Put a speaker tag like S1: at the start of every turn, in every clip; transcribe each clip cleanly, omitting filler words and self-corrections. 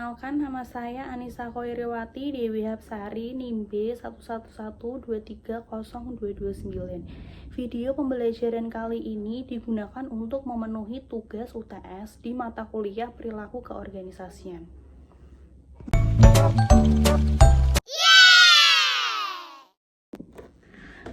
S1: Perkenalkan, nama saya Anissa Koiriwati Dewi Hapsari, NIM B 111230229. Video pembelajaran kali ini digunakan untuk memenuhi tugas UTS di mata kuliah Perilaku Keorganisasian.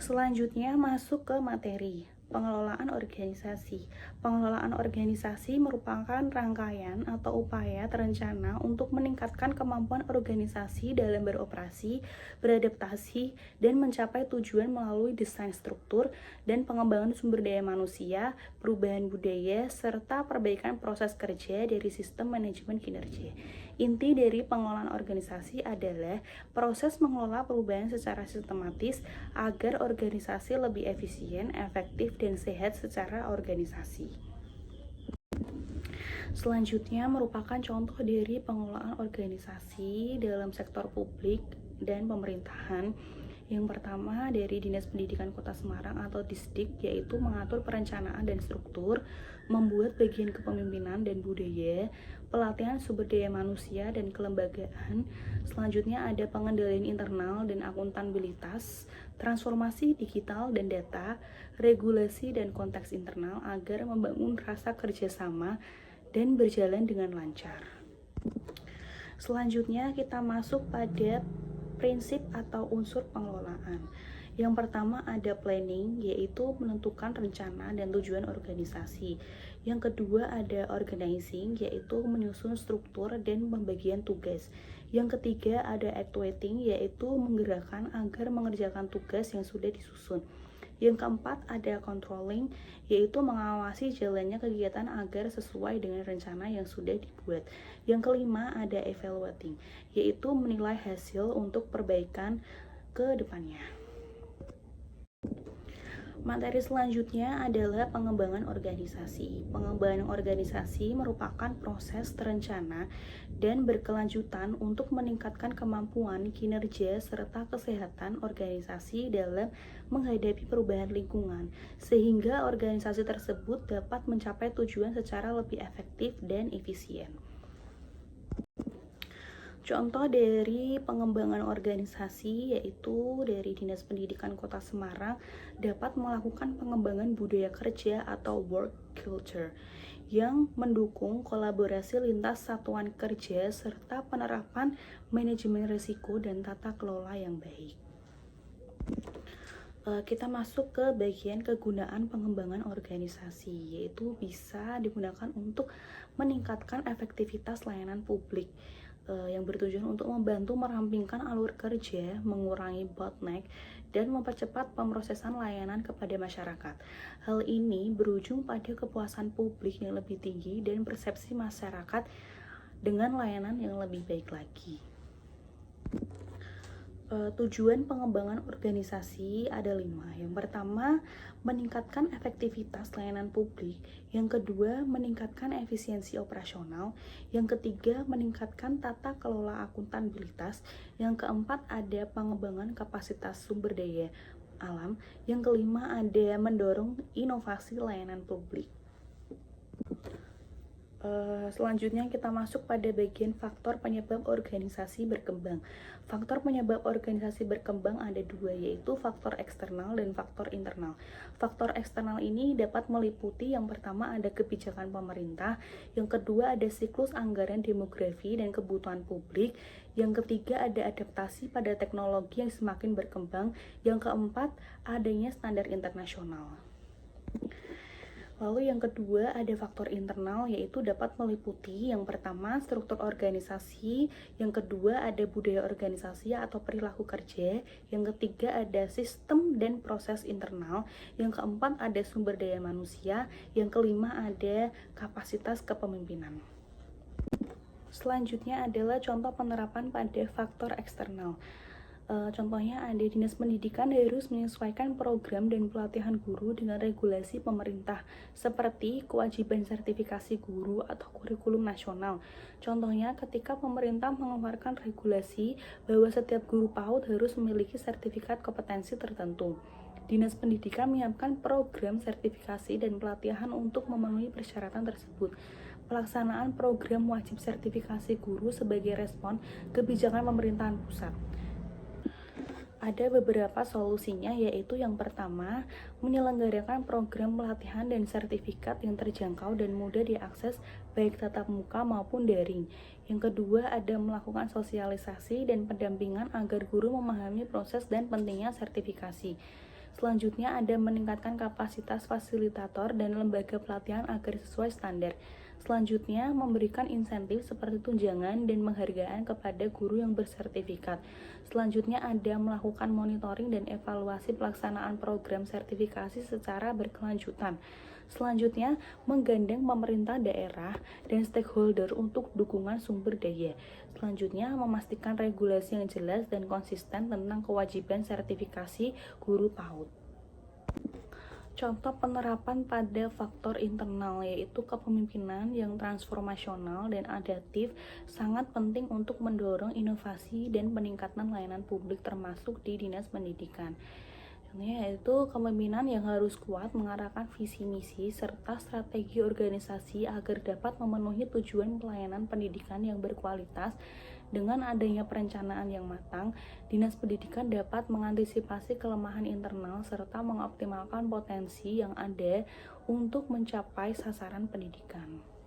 S1: Selanjutnya masuk ke materi. Pengelolaan organisasi. Pengelolaan organisasi merupakan rangkaian atau upaya terencana untuk meningkatkan kemampuan organisasi dalam beroperasi, beradaptasi, dan mencapai tujuan melalui desain struktur dan pengembangan sumber daya manusia, perubahan budaya, serta perbaikan proses kerja dari sistem manajemen kinerja. Inti dari pengelolaan organisasi adalah proses mengelola perubahan secara sistematis agar organisasi lebih efisien, efektif, dan sehat secara organisasi. Selanjutnya merupakan contoh dari pengelolaan organisasi dalam sektor publik dan pemerintahan. Yang pertama dari Dinas Pendidikan Kota Semarang atau Disdik, yaitu mengatur perencanaan dan struktur, membuat bagian kepemimpinan dan budaya, pelatihan sumber daya manusia dan kelembagaan. Selanjutnya ada pengendalian internal dan akuntabilitas, transformasi digital dan data, regulasi dan konteks internal agar membangun rasa kerjasama dan berjalan dengan lancar. Selanjutnya kita masuk pada prinsip atau unsur pengelolaan. Yang pertama ada planning, yaitu menentukan rencana dan tujuan organisasi. Yang kedua ada organizing, yaitu menyusun struktur dan pembagian tugas. Yang ketiga ada actuating, yaitu menggerakkan agar mengerjakan tugas yang sudah disusun. Yang keempat ada controlling, yaitu mengawasi jalannya kegiatan agar sesuai dengan rencana yang sudah dibuat. Yang kelima ada evaluating, yaitu menilai hasil untuk perbaikan ke depannya. Materi selanjutnya adalah pengembangan organisasi. Pengembangan organisasi merupakan proses terencana dan berkelanjutan untuk meningkatkan kemampuan, kinerja, serta kesehatan organisasi dalam menghadapi perubahan lingkungan, sehingga organisasi tersebut dapat mencapai tujuan secara lebih efektif dan efisien. Contoh dari pengembangan organisasi yaitu dari Dinas Pendidikan Kota Semarang dapat melakukan pengembangan budaya kerja atau work culture yang mendukung kolaborasi lintas satuan kerja serta penerapan manajemen risiko dan tata kelola yang baik. Kita masuk ke bagian kegunaan pengembangan organisasi, yaitu bisa digunakan untuk meningkatkan efektivitas layanan publik yang bertujuan untuk membantu merampingkan alur kerja, mengurangi bottleneck, dan mempercepat pemrosesan layanan kepada masyarakat. Hal ini berujung pada kepuasan publik yang lebih tinggi dan persepsi masyarakat dengan layanan yang lebih baik lagi. Tujuan pengembangan organisasi ada 5. Yang pertama, meningkatkan efektivitas layanan publik. Yang kedua, meningkatkan efisiensi operasional. Yang ketiga, meningkatkan tata kelola akuntabilitas. Yang keempat, ada pengembangan kapasitas sumber daya alam. Yang kelima, ada mendorong inovasi layanan publik. Selanjutnya kita masuk pada bagian faktor penyebab organisasi berkembang. Faktor penyebab organisasi berkembang ada 2, yaitu faktor eksternal dan faktor internal. Faktor eksternal ini dapat meliputi yang pertama ada kebijakan pemerintah, yang kedua ada siklus anggaran demografi dan kebutuhan publik, yang ketiga ada adaptasi pada teknologi yang semakin berkembang, yang keempat adanya standar internasional. Lalu yang kedua ada faktor internal, yaitu dapat meliputi yang pertama struktur organisasi, yang kedua ada budaya organisasi atau perilaku kerja, yang ketiga ada sistem dan proses internal, yang keempat ada sumber daya manusia, yang kelima ada kapasitas kepemimpinan. Selanjutnya adalah contoh penerapan pada faktor eksternal. Contohnya ada Dinas Pendidikan harus menyesuaikan program dan pelatihan guru dengan regulasi pemerintah seperti kewajiban sertifikasi guru atau kurikulum nasional. Contohnya ketika pemerintah mengeluarkan regulasi bahwa setiap guru PAUD harus memiliki sertifikat kompetensi tertentu. Dinas Pendidikan menyiapkan program sertifikasi dan pelatihan untuk memenuhi persyaratan tersebut. pelaksanaan program wajib sertifikasi guru sebagai respon kebijakan pemerintahan pusat. Ada beberapa solusinya, yaitu yang pertama, menyelenggarakan program pelatihan dan sertifikat yang terjangkau dan mudah diakses baik tatap muka maupun daring. Yang kedua, ada melakukan sosialisasi dan pendampingan agar guru memahami proses dan pentingnya sertifikasi. Selanjutnya, ada meningkatkan kapasitas fasilitator dan lembaga pelatihan agar sesuai standar. Selanjutnya, memberikan insentif seperti tunjangan dan penghargaan kepada guru yang bersertifikat. Selanjutnya, ada melakukan monitoring dan evaluasi pelaksanaan program sertifikasi secara berkelanjutan. Selanjutnya, menggandeng pemerintah daerah dan stakeholder untuk dukungan sumber daya. Selanjutnya, memastikan regulasi yang jelas dan konsisten tentang kewajiban sertifikasi guru PAUD. Contoh penerapan pada faktor internal, yaitu kepemimpinan yang transformasional dan adaptif sangat penting untuk mendorong inovasi dan peningkatan layanan publik termasuk di Dinas Pendidikan. Contohnya yaitu kepemimpinan yang harus kuat mengarahkan visi misi serta strategi organisasi agar dapat memenuhi tujuan pelayanan pendidikan yang berkualitas. Dengan adanya perencanaan yang matang, Dinas Pendidikan dapat mengantisipasi kelemahan internal serta mengoptimalkan potensi yang ada untuk mencapai sasaran pendidikan.